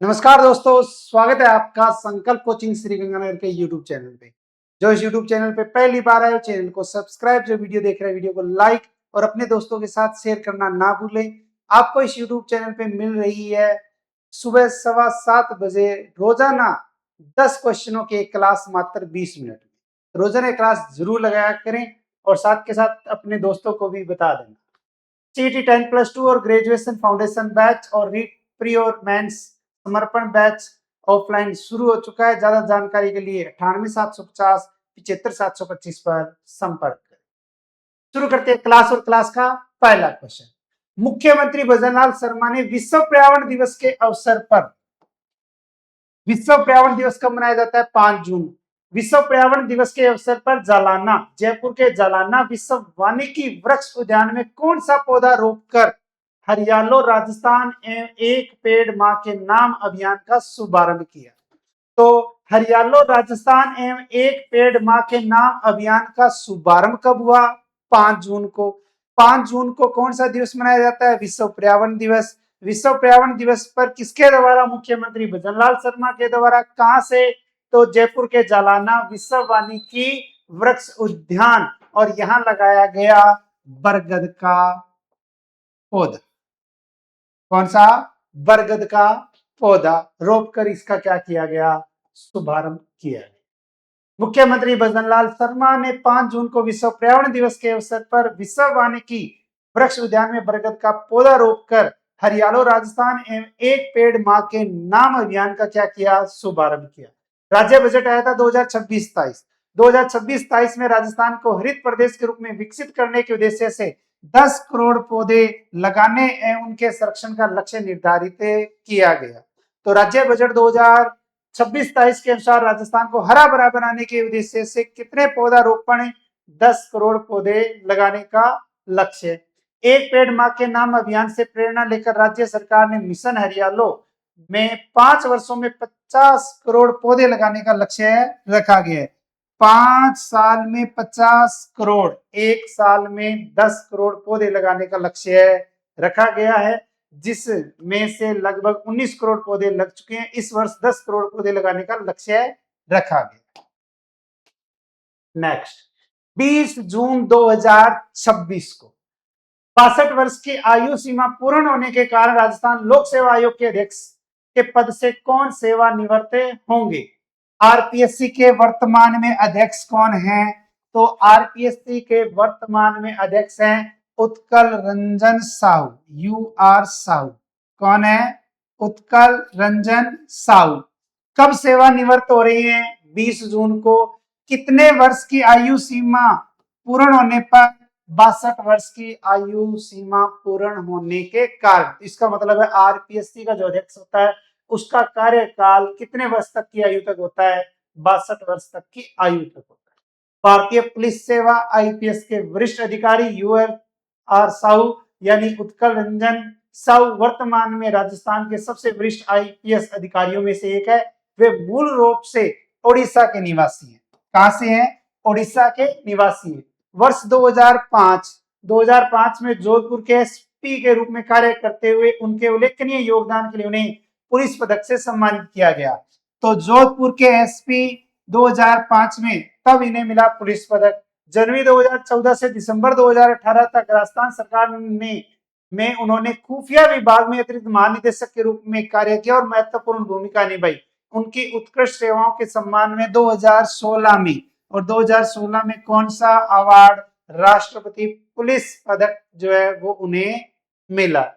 नमस्कार दोस्तों, स्वागत है आपका संकल्प कोचिंग श्रीगंगानगर के यूट्यूब चैनल पे। जो इस यूट्यूब चैनल पे पहली बार आए हो, चैनल को सब्सक्राइब, जो वीडियो देख रहे हैं वीडियो को लाइक और अपने दोस्तों के साथ शेयर करना ना भूलें। आपको इस यूट्यूब चैनल पे मिल रही है सुबह 7:15 बजे रोजाना 10 क्वेश्चनों की एक क्लास मात्र 20 मिनट में। रोजाना क्लास जरूर लगाया करें और साथ के साथ अपने दोस्तों को भी बता देना। सीईटी 10+2 और ग्रेजुएशन फाउंडेशन बैच और रीट प्री और मेंस समर्पण बैच ऑफलाइन शुरू हो चुका है। ज्यादा जानकारी के लिए 98,750 75,725 पर संपर्क करें। शुरू करते हैं क्लास और क्लास का पहला क्वेश्चन। मुख्यमंत्री भजनलाल शर्मा ने विश्व पर्यावरण दिवस के अवसर पर, विश्व पर्यावरण दिवस कब मनाया जाता है? 5 जून। विश्व पर्यावरण दिवस के अवसर पर जालाना, जयपुर के जालाना विश्व वानिकी वृक्ष उद्यान में कौन सा पौधा रोपकर हरियालो राजस्थान एवं एक पेड़ मां के नाम अभियान का शुभारंभ किया? तो हरियालो राजस्थान एवं एक पेड़ मां के नाम अभियान का शुभारंभ कब हुआ? 5 जून को। 5 जून को कौन सा दिवस मनाया जाता है? विश्व पर्यावरण दिवस। विश्व पर्यावरण दिवस पर किसके द्वारा? मुख्यमंत्री भजनलाल शर्मा के द्वारा। कहां से? तो जयपुर के जालाना विश्व वानिकी वृक्ष उद्यान, और यहां लगाया गया बरगद का पौधा। कौन सा? बरगद का पौधा रोपकर इसका क्या किया गया? शुभारंभ किया गया। मुख्यमंत्री भजनलाल शर्मा ने 5 जून को विश्व पर्यावरण दिवस के अवसर पर विश्व वानिकी वृक्ष उद्यान में बरगद का पौधा रोपकर हरियालो राजस्थान एवं एक पेड़ मां के नाम अभियान का क्या किया? शुभारंभ किया। राज्य बजट आया था 2026-27। 2026-27 में राजस्थान को हरित प्रदेश के रूप में विकसित करने के उद्देश्य से 10 करोड़ पौधे लगाने एवं उनके संरक्षण का लक्ष्य निर्धारित किया गया। तो राज्य बजट 2026-27 के अनुसार राजस्थान को हरा भरा बनाने के उद्देश्य से कितने पौधा रोपण? 10 करोड़ पौधे लगाने का लक्ष्य। एक पेड़ मां के नाम अभियान से प्रेरणा लेकर राज्य सरकार ने मिशन हरियालो में 5 वर्षों में 50 करोड़ पौधे लगाने का लक्ष्य रखा गया है। 5 साल में 50 करोड़, एक साल में 10 करोड़ पौधे लगाने का लक्ष्य रखा गया है, जिसमें से लगभग 19 करोड़ पौधे लग चुके हैं। इस वर्ष 10 करोड़ पौधे लगाने का लक्ष्य रखा गया। नेक्स्ट, 20 जून 2026 को 62 वर्ष की आयु सीमा पूर्ण होने के कारण राजस्थान लोक सेवा आयोग के अध्यक्ष के पद से कौन सेवानिवृत्त होंगे? आरपीएससी के वर्तमान में अध्यक्ष कौन हैं? तो आरपीएससी के वर्तमान में अध्यक्ष हैं उत्कल रंजन साहू, यूआर साहू। कौन है? उत्कल रंजन साहू। कब सेवानिवृत्त हो रही हैं? 20 जून को। कितने वर्ष की आयु सीमा पूर्ण होने पर? 62 वर्ष की आयु सीमा पूर्ण होने के कारण। इसका मतलब है आरपीएससी का जो अध्यक्ष होता है उसका कार्यकाल कितने वर्ष तक की आयु तक होता है? 62 वर्ष तक की आयु तक होता है। भारतीय पुलिस सेवा आईपीएस के वरिष्ठ अधिकारी यूआर साहू यानी उत्कल रंजन साहू वर्तमान में राजस्थान के सबसे वरिष्ठ आईपीएस अधिकारियों में से एक है। वे मूल रूप से ओडिशा के निवासी हैं। कहां से हैं? ओडिशा के निवासी हैं। वर्ष 2005 में जोधपुर के एसपी के रूप में कार्य करते हुए उनके उल्लेखनीय योगदान के लिए उन्हें पुलिस पदक से सम्मानित किया गया। तो जोधपुर के एसपी 2005 में तब इन्हें मिला पुलिस पदक। जनवरी 2014 से दिसंबर 2018 तक राजस्थान सरकार में उन्होंने खुफिया विभाग में अतिरिक्त महानिदेशक के रूप में कार्य किया और महत्वपूर्ण भूमिका निभाई। उनकी उत्कृष्ट सेवाओं के सम्मान में 2016 में और 2016 में कौन सा अवार्ड? राष्ट्रपति पुलिस पदक जो है वो उन्हें मिला।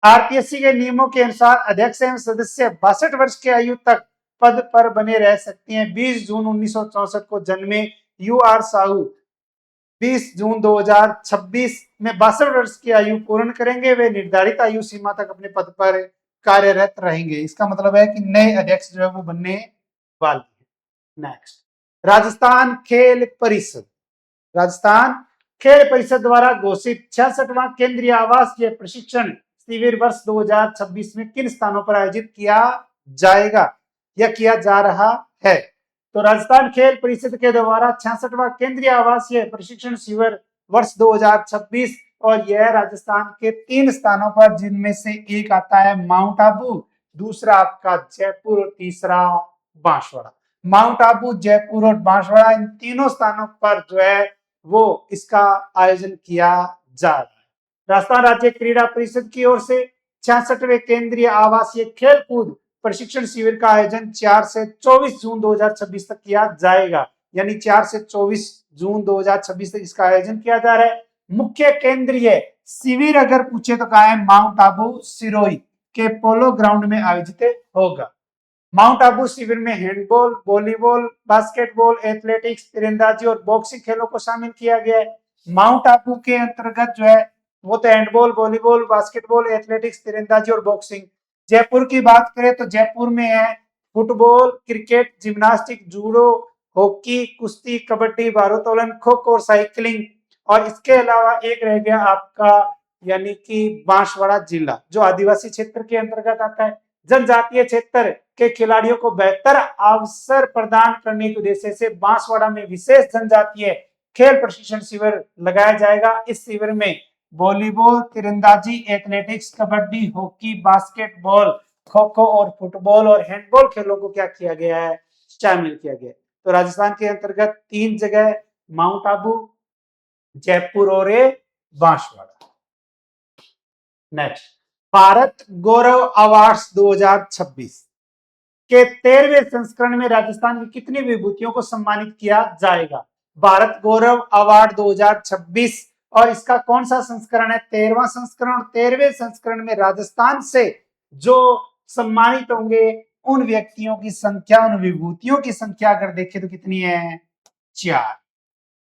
आरपीएससी के नियमों के अनुसार अध्यक्ष एवं सदस्य 62 वर्ष की आयु तक पद पर बने रह सकते हैं। 20 जून 1964 को जन्मे यूआर साहू 20 जून 2026 में 62 वर्ष की आयु पूर्ण करेंगे। वे निर्धारित आयु सीमा तक अपने पद पर कार्यरत रहेंगे। इसका मतलब है कि नए अध्यक्ष जो है वो बनने वाले हैं। नेक्स्ट, राजस्थान खेल परिषद। राजस्थान खेल परिषद द्वारा घोषित 66वां केंद्रीय आवासीय प्रशिक्षण शिविर वर्ष 2026 में किन स्थानों पर आयोजित किया जाएगा या किया जा रहा है? तो राजस्थान खेल परिषद के द्वारा 66वां केंद्रीय आवासीय प्रशिक्षण शिविर वर्ष 2026, और यह राजस्थान के 3 स्थानों पर, जिनमें से एक आता है माउंट आबू, दूसरा आपका जयपुर और तीसरा बांसवाड़ा। माउंट आबू, जयपुर और बांसवाड़ा, इन तीनों स्थानों पर जो है वो इसका आयोजन किया जा रहा है। राजस्थान राज्य क्रीड़ा परिषद की ओर से 66वें केंद्रीय आवासीय खेलकूद प्रशिक्षण शिविर का आयोजन 4 से 24 जून 2026 तक किया जाएगा। यानी 4 से 24 जून 2026 तक इसका आयोजन किया जा रहा है। मुख्य केंद्रीय शिविर अगर पूछे तो कहा है माउंट आबू सिरोही के पोलो ग्राउंड में आयोजित होगा। माउंट आबू शिविर में हैंडबॉल, वॉलीबॉल, बास्केटबॉल, एथलेटिक्स, तीरंदाजी और बॉक्सिंग खेलों को शामिल किया गया है। माउंट आबू के अंतर्गत जो है वो तो हैंडबॉल, वॉलीबॉल, बास्केटबॉल, एथलेटिक्स, तीरंदाजी और बॉक्सिंग। जयपुर की बात करें तो जयपुर में है football, cricket, gymnastic, judo, hockey, कुश्ती, कबड्डी, भारोत्तोलन, खो खो और साइकिलिंग। और इसके अलावा एक रह गया आपका यानी कि बांसवाड़ा जिला जो आदिवासी क्षेत्र के अंतर्गत आता है। जनजातीय क्षेत्र के खिलाड़ियों को बेहतर अवसर प्रदान करने के उद्देश्य से बांसवाड़ा में विशेष जनजातीय खेल प्रशिक्षण शिविर लगाया जाएगा। इस शिविर में वॉलीबॉल, तीरंदाजी, athletics, kabaddi, hockey, basketball, kho kho और फुटबॉल और हैंडबॉल खेलों को क्या किया गया है, शामिल किया गया है। तो राजस्थान के अंतर्गत 3 जगह माउंट आबू, जयपुर और बांसवाड़ा। नेक्स्ट, भारत गौरव अवार्ड्स 2026 के 13वें संस्करण में राजस्थान की कितनी विभूतियों को सम्मानित किया जाएगा? भारत गौरव अवार्ड 2026 और इसका कौन सा संस्करण है? 13वां संस्करण। और 13वें संस्करण में राजस्थान से जो सम्मानित होंगे उन व्यक्तियों की संख्या, उन विभूतियों की संख्या अगर देखें तो कितनी है? 4।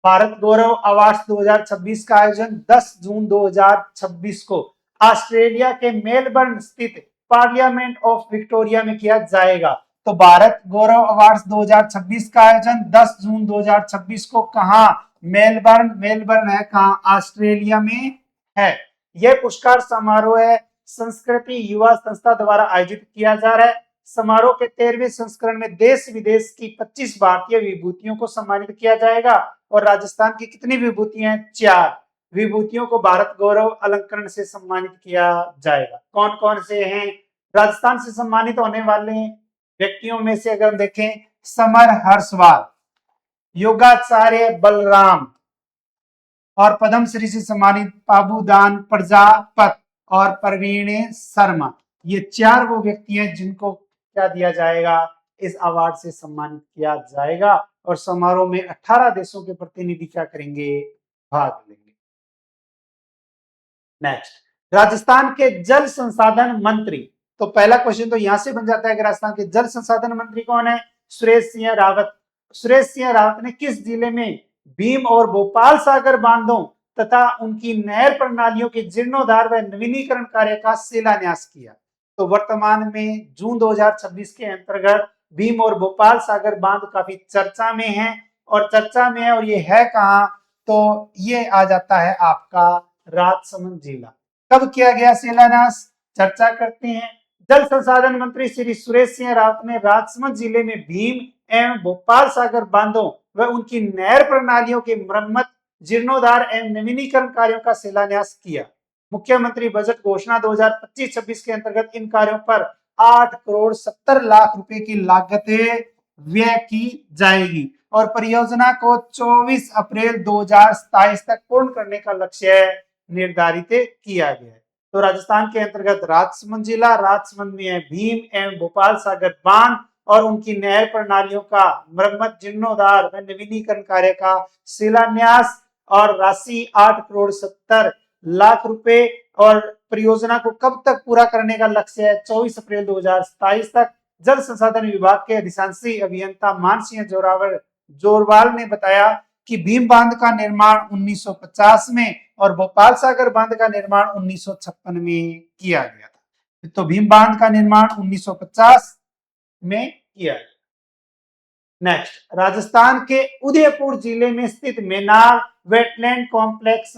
भारत गौरव अवार्ड 2026 का आयोजन 10 जून 2026 को ऑस्ट्रेलिया के मेलबर्न स्थित पार्लियामेंट ऑफ विक्टोरिया में किया जाएगा। तो भारत गौरव अवार्ड 2026 का आयोजन 10 जून 2026 को कहां? मेलबर्न है कहां? ऑस्ट्रेलिया में है। यह पुरस्कार समारोह है संस्कृति युवा संस्था द्वारा आयोजित किया जा रहा है। समारोह के 13वें संस्करण में देश विदेश की 25 भारतीय विभूतियों को सम्मानित किया जाएगा। और राजस्थान की कितनी विभूतियां? 4 विभूतियों को भारत गौरव अलंकरण से सम्मानित किया जाएगा। कौन कौन से हैं राजस्थान से सम्मानित होने वाले व्यक्तियों में से? अगर देखें, समर हर्षवाल, योगाचार्य बलराम और पद्मश्री से सम्मानित पाबूदान प्रजापत और प्रवीण शर्मा। ये 4 वो व्यक्ति हैं जिनको क्या दिया जाएगा? इस अवार्ड से सम्मानित किया जाएगा। और समारोह में 18 देशों के प्रतिनिधि क्या करेंगे? भाग लेंगे। नेक्स्ट, राजस्थान के जल संसाधन मंत्री। तो पहला क्वेश्चन तो यहां से बन जाता है कि राजस्थान के जल संसाधन मंत्री कौन है? सुरेश सिंह रावत। सुरेश सिंह रावत ने किस जिले में भीम और भोपाल सागर बांधों तथा उनकी नहर प्रणालियों के जीर्णोद्धार व नवीनीकरण कार्य का शिलान्यास किया? तो वर्तमान में जून 2026 के अंतर्गत भीम और भोपाल सागर बांध काफी चर्चा में है। और ये है कहां? तो ये आ जाता है आपका राजसमंद जिला। कब किया गया शिलान्यास? चर्चा करते हैं। जल संसाधन मंत्री श्री सुरेश सिंह रावत ने राजसमंद जिले में भीम एवं भोपाल सागर बांधों व उनकी नहर प्रणालियों के मरम्मत, जीर्णोद्धार एवं नवीनीकरण कार्यों का शिलान्यास किया। मुख्यमंत्री बजट घोषणा 2025-26 के अंतर्गत इन कार्यों पर 8 करोड़ 70 लाख रुपए की लागत व्यय की जाएगी और परियोजना को 24 अप्रैल 2027 तक पूर्ण करने का लक्ष्य निर्धारित किया गया है। तो राजस्थान के अंतर्गत राजसमंद जिला, राजसमंद में है भीम एवं भोपाल सागर बांध और उनकी नहर प्रणालियों का मरम्मत, जीर्णोद्धार व नवीनीकरण कार्य का शिलान्यास और राशि 8 करोड़ 70 लाख रुपए। और परियोजना को कब तक पूरा करने का लक्ष्य है? 24 अप्रैल 2027 तक। जल संसाधन विभाग के अधिशासी अभियंता मानसिंह जोरवाल ने बताया कि भीम बांध का निर्माण 1950 में और भोपाल सागर बांध का निर्माण 1956 में किया गया था। तो भीम बांध का निर्माण 1950 में किया गया। नेक्स्ट, राजस्थान के उदयपुर जिले में स्थित मेनार वेटलैंड कॉम्प्लेक्स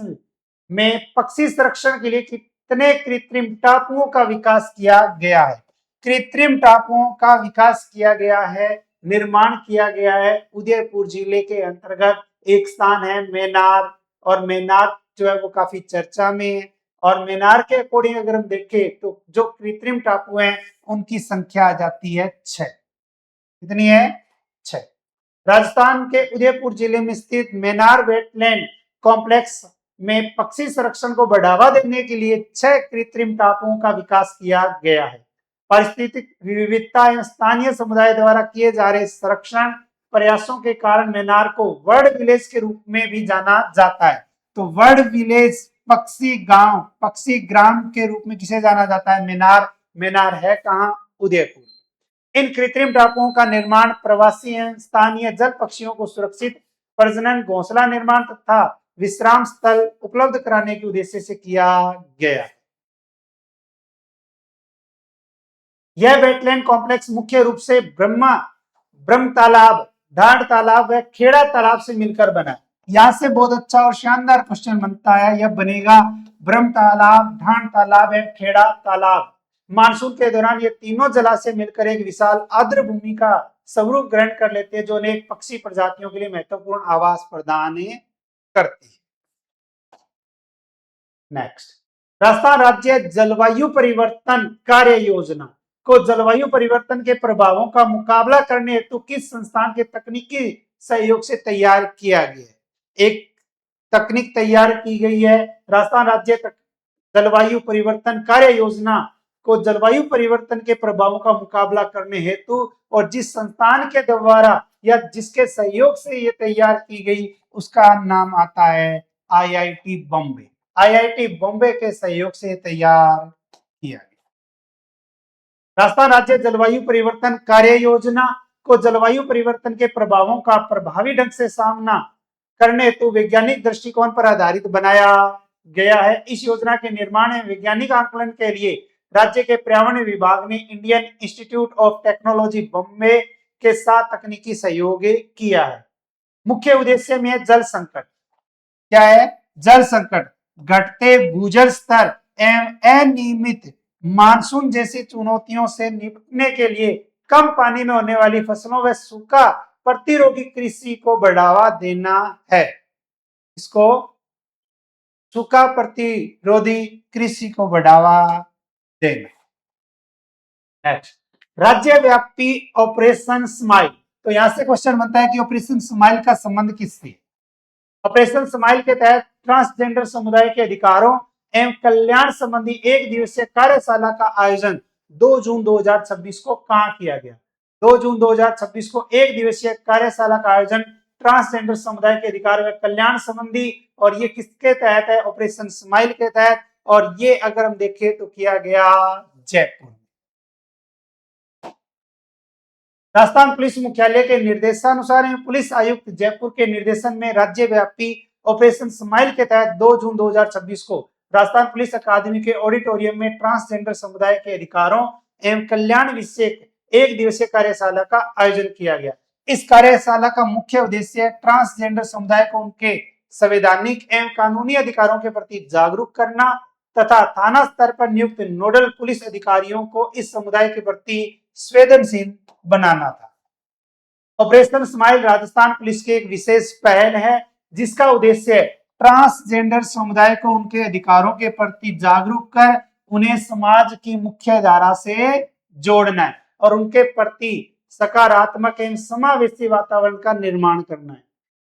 में पक्षी संरक्षण के लिए कितने कृत्रिम टापुओं का विकास किया गया है? कृत्रिम टापुओं का विकास किया गया है, निर्माण किया गया है उदयपुर जिले के अंतर्गत। एक स्थान है मेनार और मेनार जो है वो काफी चर्चा में है और मेनार के अकॉर्डिंग अगर हम देखें तो जो कृत्रिम टापू हैं उनकी संख्या आ जाती है 6। कितनी है? 6। राजस्थान के उदयपुर जिले में स्थित मेनार वेटलैंड कॉम्प्लेक्स में पक्षी संरक्षण को बढ़ावा देने के लिए 6 कृत्रिम टापुओं का विकास किया गया है। पारिस्थितिक विविधता एवं स्थानीय समुदाय द्वारा किए जा रहे संरक्षण प्रयासों के कारण मेनार को वर्ड विलेज के रूप में भी जाना जाता है। तो वर्ड विलेज पक्षी गांव, पक्षी ग्राम के रूप में किसे जाना जाता है? मेनार। मेनार है कहां? उदयपुर। इन कृत्रिम टापुओं का निर्माण प्रवासी एवं स्थानीय जल पक्षियों को सुरक्षित प्रजनन, घोंसला निर्माण तथा विश्राम स्थल उपलब्ध कराने के उद्देश्य से किया गया। यह वेटलैंड कॉम्प्लेक्स मुख्य रूप से ब्रह्म तालाब, ढांड तालाब व खेड़ा तालाब से मिलकर बना। यहां से बहुत अच्छा और शानदार क्वेश्चन बनता है, यह बनेगा ब्रह्म तालाब, ढांड तालाब एवं खेड़ा तालाब। मानसून के दौरान ये तीनों जलाशय मिलकर एक विशाल आर्द्र भूमि का स्वरूप ग्रहण कर लेते हैं, जो अनेक पक्षी प्रजातियों के लिए महत्वपूर्ण आवास प्रदान करती है। नेक्स्ट, राजस्थान राज्य जलवायु परिवर्तन कार्य योजना को जलवायु परिवर्तन के प्रभावों का मुकाबला करने हेतु किस संस्थान के तकनीकी सहयोग से तैयार किया गया है? एक तकनीक तैयार की गई है। राजस्थान राज्य जलवायु परिवर्तन कार्य योजना को जलवायु परिवर्तन के प्रभावों का मुकाबला करने हेतु और जिस संस्थान के द्वारा या जिसके सहयोग से ये तैयार की गई उसका नाम आता है आईआईटी बॉम्बे। आईआईटी बॉम्बे के सहयोग से तैयार किया गया। राजस्थान राज्य जलवायु परिवर्तन कार्य योजना को जलवायु परिवर्तन के प्रभावों का प्रभावी ढंग से सामना करने हेतु वैज्ञानिक दृष्टिकोण पर आधारित बनाया गया है। इस योजना के निर्माण एवं वैज्ञानिक आकलन के लिए राज्य के पर्यावरण विभाग ने Indian institute of technology Bombay के साथ तकनीकी सहयोग किया है। मुख्य उद्देश्य में जल संकट। क्या है? जल संकट, घटते भूजल स्तर एवं अनियमित मानसून जैसी चुनौतियों से निपटने के लिए कम पानी में होने वाली फसलों व सूखा प्रतिरोधी कृषि को बढ़ावा देना है। इसको सूखा प्रतिरोधी कृषि को बढ़ावा देना। नेक्स्ट, राज्यव्यापी ऑपरेशन स्माइल। तो यहां से क्वेश्चन बनता है कि ऑपरेशन स्माइल का संबंध किससे? ऑपरेशन स्माइल के तहत ट्रांसजेंडर समुदाय के अधिकारों एवं कल्याण संबंधी एक दिवसीय कार्यशाला का आयोजन 2 जून 2026 को कहां किया गया? 2 जून 2026 को एक दिवसीय कार्यशाला का आयोजन ट्रांसजेंडर समुदाय के अधिकार व कल्याण संबंधी, और ये किसके तहत है? ऑपरेशन स्माइल के तहत। और ये अगर हम देखें तो किया गया जयपुर। राजस्थान पुलिस मुख्यालय के निर्देशानुसार पुलिस आयुक्त जयपुर के निर्देशन में राज्यव्यापी ऑपरेशन स्माइल के तहत 2 जून 2026 को राजस्थान पुलिस अकादमी के ऑडिटोरियम में ट्रांसजेंडर समुदाय के अधिकारों एवं कल्याण विषयक एक दिवसीय कार्यशाला का आयोजन किया गया। इस कार्यशाला का मुख्य उद्देश्य ट्रांसजेंडर समुदाय को उनके संवैधानिक एवं कानूनी अधिकारों के प्रति जागरूक करना तथा थाना स्तर पर नियुक्त नोडल पुलिस अधिकारियों को इस समुदाय के प्रति संवेदनशील बनाना था। ऑपरेशन स्माइल राजस्थान पुलिस की एक विशेष पहल है जिसका उद्देश्य ट्रांसजेंडर समुदाय को उनके अधिकारों के प्रति जागरूक कर उन्हें समाज की मुख्य धारा से जोड़ना है और उनके प्रति सकारात्मक एवं समावेशी वातावरण का निर्माण करना है।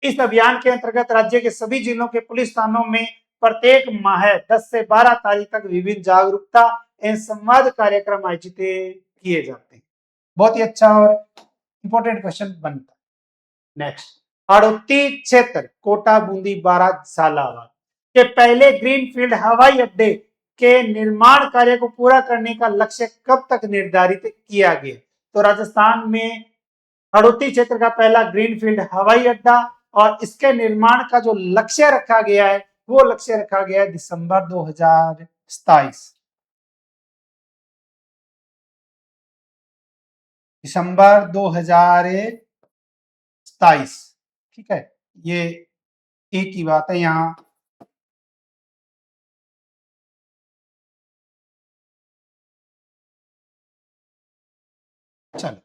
इस अभियान के अंतर्गत राज्य के सभी जिलों के पुलिस थानों में प्रत्येक माह 10 से 12 तारीख तक विभिन्न जागरूकता एवं संवाद कार्यक्रम आयोजित किए जाते हैं। बहुत ही अच्छा और इंपॉर्टेंट क्वेश्चन बनता है। नेक्स्ट, हाड़ौती क्षेत्र कोटा बूंदी बारां झालावाड़ के पहले ग्रीनफील्ड हवाई अड्डे के निर्माण कार्य को पूरा करने का लक्ष्य कब तक निर्धारित किया गया? तो राजस्थान में हाड़ौती क्षेत्र का पहला ग्रीनफील्ड हवाई अड्डा और इसके निर्माण का जो लक्ष्य रखा गया है वो लक्ष्य रखा गया है दिसंबर 2027। दिसंबर 2027। ठीक है, ये एक ही बात है यहाँ। चलो,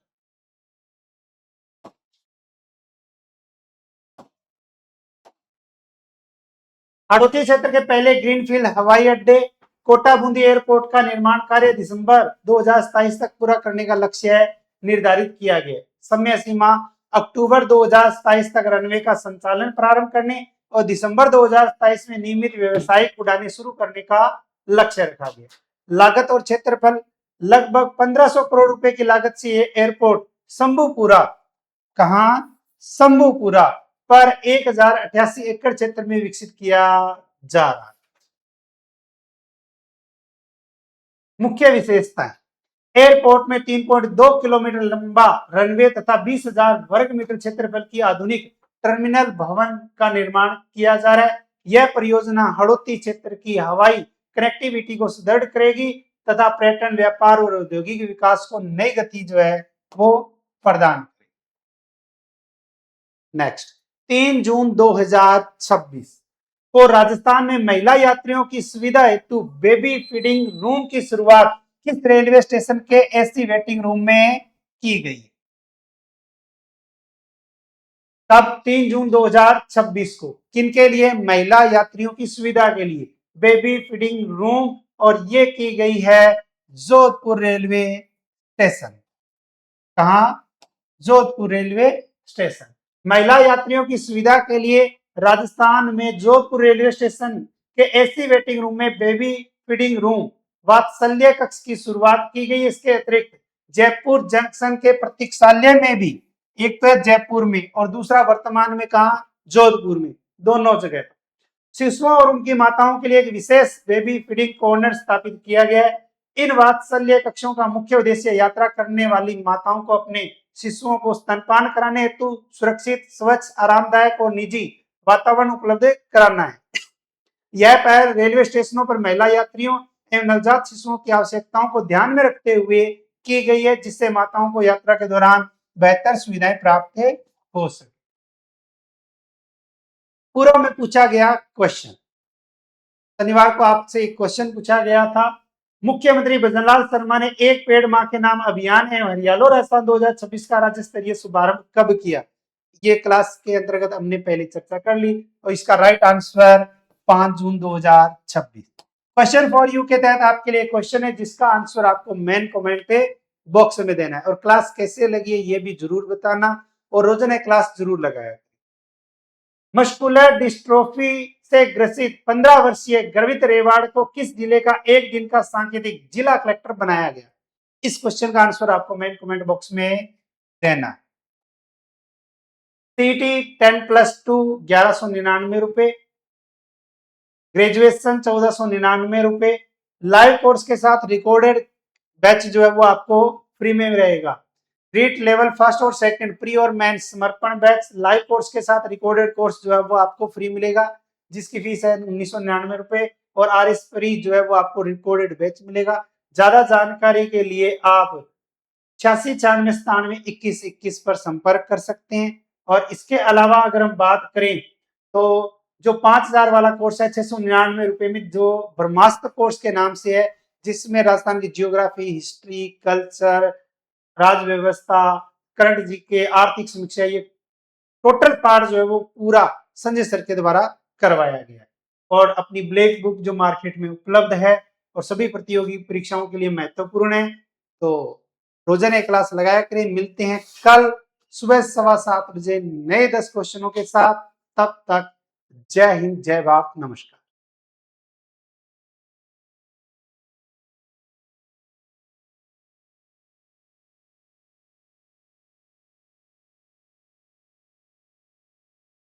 हाड़ौती क्षेत्र के पहले ग्रीनफील्ड हवाई अड्डे कोटा बूंदी एयरपोर्ट का निर्माण कार्य दिसंबर 2027 तक पूरा करने का लक्ष्य निर्धारित किया गया। समय सीमा अक्टूबर 2027 तक रनवे का संचालन प्रारंभ करने और दिसंबर 2027 में नियमित व्यावसायिक उड़ानें शुरू करने का लक्ष्य रखा गया। लागत और क्षेत्रफल लगभग 1500 करोड़ रुपए की लागत से ये एयरपोर्ट शंभूपुरा, कहां, शंभूपुरा पर 1088 एकड़ क्षेत्र में विकसित किया जा रहा है। मुख्य विशेषताएं, एयरपोर्ट में 3.2 किलोमीटर लंबा रनवे तथा 20,000 वर्ग मीटर क्षेत्रफल की आधुनिक टर्मिनल भवन का निर्माण किया जा रहा है। यह परियोजना हड़ौती क्षेत्र की हवाई कनेक्टिविटी को सुदृढ़ करेगी तथा पर्यटन, व्यापार और औद्योगिक विकास को नई गति वो प्रदान करेगी। नेक्स्ट, 3 जून 2026 को राजस्थान में महिला यात्रियों की सुविधा हेतु बेबी फीडिंग रूम की शुरुआत किस रेलवे स्टेशन के एसी वेटिंग रूम में की गई? तब 3 जून 2026 को किनके लिए? महिला यात्रियों की सुविधा के लिए बेबी फीडिंग रूम, और ये की गई है जोधपुर रेलवे स्टेशन। कहां? Jodhpur railway station. महिला यात्रियों की सुविधा के लिए राजस्थान में जोधपुर रेलवे स्टेशन के एसी वेटिंग रूम में बेबी फीडिंग रूम वात्सल्य कक्ष की शुरुआत की गई। इसके अतिरिक्त जयपुर जंक्शन के प्रतीक्षालय में भी, एक तो जयपुर में और दूसरा वर्तमान में कहा, जोधपुर में, दोनों जगह शिशुओं और उनकी माताओं के लिए एक विशेष बेबी फीडिंग कॉर्नर स्थापित किया गया है। इन वात्सल्य कक्षों का मुख्य उद्देश्य यात्रा करने वाली माताओं को अपने शिशुओं को स्तनपान कराने हेतु सुरक्षित, स्वच्छ, आरामदायक और निजी वातावरण उपलब्ध कराना है। यह पहल रेलवे स्टेशनों पर महिला यात्रियों एवं नवजात शिशुओं की आवश्यकताओं को ध्यान में रखते हुए की गई है, जिससे माताओं को यात्रा के दौरान बेहतर सुविधाएं प्राप्त हो सके। पूर्व में पूछा गया क्वेश्चन, शनिवार को आपसे एक क्वेश्चन पूछा गया था, मुख्यमंत्री भजनलाल शर्मा ने एक पेड़ मां के नाम अभियान एवं हरियालो राजस्थान 2026 का राज्य स्तरीय शुभारंभ कब किया? ये क्लास के अंतर्गत हमने पहले चर्चा कर ली और इसका right answer 5 June 2026। Question for you के तहत आपके लिए क्वेश्चन है जिसका आंसर आपको मेन कमेंट पे बॉक्स में देना है, और क्लास कैसे लगी है ये भी जरूर बताना, और रोजाना क्लास जरूर लगाया। मस्कुलर डिस्ट्रोफी से ग्रसित 15 वर्षीय गर्वित रेवाड़ को किस जिले का एक दिन का सांकेतिक जिला कलेक्टर बनाया गया? इस क्वेश्चन का आंसर आपको मेन कमेंट बॉक्स में देना है। सीटी 10+2 1199 रुपए, ग्रेजुएशन 1499 रुपए, लाइव कोर्स के साथ रिकॉर्डेड बैच जो है वो आपको फ्री में रहेगा। रीट लेवल फर्स्ट और सेकंड प्री और मेंस समर्पण बैच लाइव कोर्स के साथ रिकॉर्डेड कोर्स जो है वो आपको फ्री मिलेगा, जिसकी फीस है 1999 रुपए, और आरएस प्री जो है वो आपको रिकॉर्डेड बैच मिलेगा। ज्यादा जानकारी के लिए आप 8696972121 पर संपर्क कर सकते हैं। और इसके अलावा अगर हम बात करें तो जो 5000 वाला कोर्स है 699 रुपए में, जो ब्रह्मास्त्र कोर्स के नाम से है, जिसमें राजस्थान की जियोग्राफी, हिस्ट्री, कल्चर, राज व्यवस्था, करंट जीके, आर्थिक समीक्षा, ये टोटल पार्ट जो है वो पूरा संजय सर के द्वारा करवाया गया है, और अपनी ब्लैक बुक जो मार्केट में उपलब्ध है और सभी प्रतियोगी परीक्षाओं के लिए महत्वपूर्ण है। तो रोजाना क्लास लगाया करें। मिलते हैं कल सुबह 7:15 बजे नए 10 क्वेश्चनों के साथ। तब तक जय हिंद, जय भारत, नमस्कार।